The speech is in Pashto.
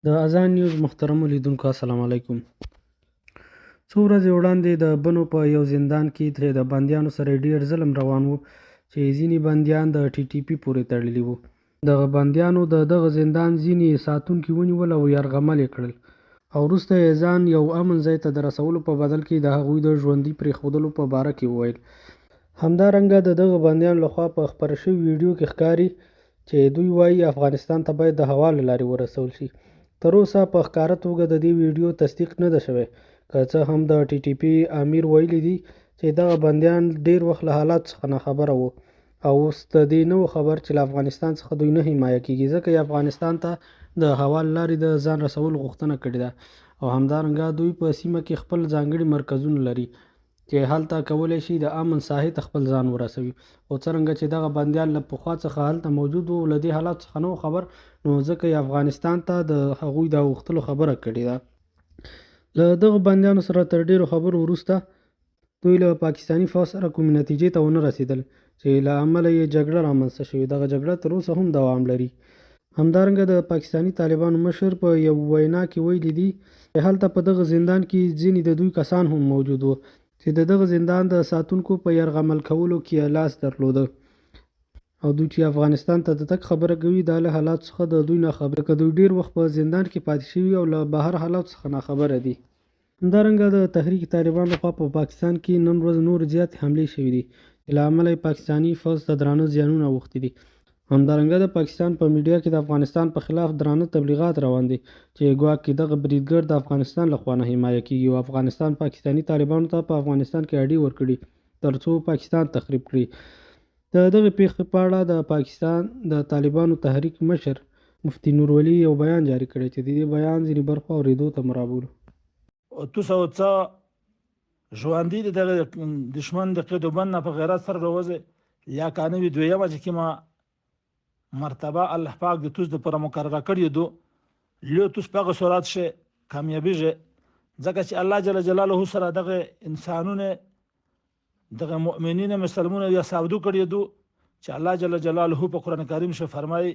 د اذان نیوز محترمو لیدونکو السلام علیکم. څو ورځې وړاندې د بنو په یو زندان کې ترې د بندیانو سره ډېر ظلم روان و چې ځینې بندیان د ټي ټي پي پورې تړلي وو. دغه بندیانو د دغه زندان ځینې ساتونکي ونیول او یرغمل یې کړل او وروسته یې ځان یو امن ځای ته د رسولو په بدل کې د هغوی د ژوندي پرېښودلو په باره کې وویل. همدارنګه د دغه بندیانو لخوا په خپره شوي ویډیو کې ښکاري چې دوی وایي افغانستان ته باید د هوا له لارې ورسول شي. تر اوسه په ښکاره توګه د دې ویډیو تصدیق نه ده شوی، که څه هم د ټي ټي پي امیر ویلي دي چې دغه بندیان ډېر وخت له حالاتو څخه ناخبره وو او اوس د دې نه و خبر چې له افغانستان څخه دوی نه حمایه کېږي، ځکه یې افغانستان ته د هوا له لارې د ځان رسولو غوښتنه کړې ده او همدارنګه دوی په سیمه کې خپل ځانګړي مرکزونه لري چې هلته کولی شي د امن ساحې ته خپل ځان ورسوي. خو څرنګه چې دغه بندیان له پخوا څخه هلته موجود وو، له دې حالات څخه نه خبر، نو ځکه یې افغانستان ته د هغوی د غوښتلو خبره کړې ده. له دغه بندیانو سره تر ډېرو خبرو وروسته دوی له پاکستاني فوج سره کومې نتیجې ته ونه رسېدل چې له امله یې جګړه رامنځته شوې. دغه جګړه تر اوسه هم دوام لري. همدارنګه د پاکستاني طالبانو مشر په یو وینا کې ویلي دي چې هلته په دغه زندان کې ځینې د دوی کسان هم موجود وو چې د دغه زندان د ساتونکو په یرغمل کولو کې یې لاس درلوده او دوی چې افغانستان ته د تګ خبره کوي دا له حالاتو څخه د دوی ناخبره، که دوی ډېر وخت په زندان کې پاتې شوي او له بهر حالاتو څخه ناخبره دي. همدارنګه د تحریک طالبان لخوا په پاکستان کې نن ورځ نور زیاتې حملې شوي دي چې له امله یې پاکستاني فوج ته درانه زیانونه اوښتي دي. همدارنګه د پاکستان په میډیا کې د افغانستان په خلاف درانه تبلیغات روان دي چې ګواکې دغه بریدګر د افغانستان لخوا نه حمایه کېږي او افغانستان پاکستاني طالبانو ته په افغانستان کې اډې ورکړي ترڅو پاکستان تخریب کړي. د دغې پیښې په اړه د پاکستان د طالبانو تحریک مشر مفتي نورولي یو بیان جاري کړی چې د دې بیان ځینې برخو اورېدو ته مرابولو. تو څه ژوندي د دشمن د قیدوبند نه په غیرت سره راوځي یا کانوي دویمه چې کومه مرتبه الله پاک د توس د پر مقرره کړی دو له توس په صورت شه کامیابیږي، ځکه چې الله جل جلاله سره دغه انسانونه دغه مؤمنین مسلمانونه یا سعودو کړی دو چې الله جل جلاله په قران کریم شه فرمایي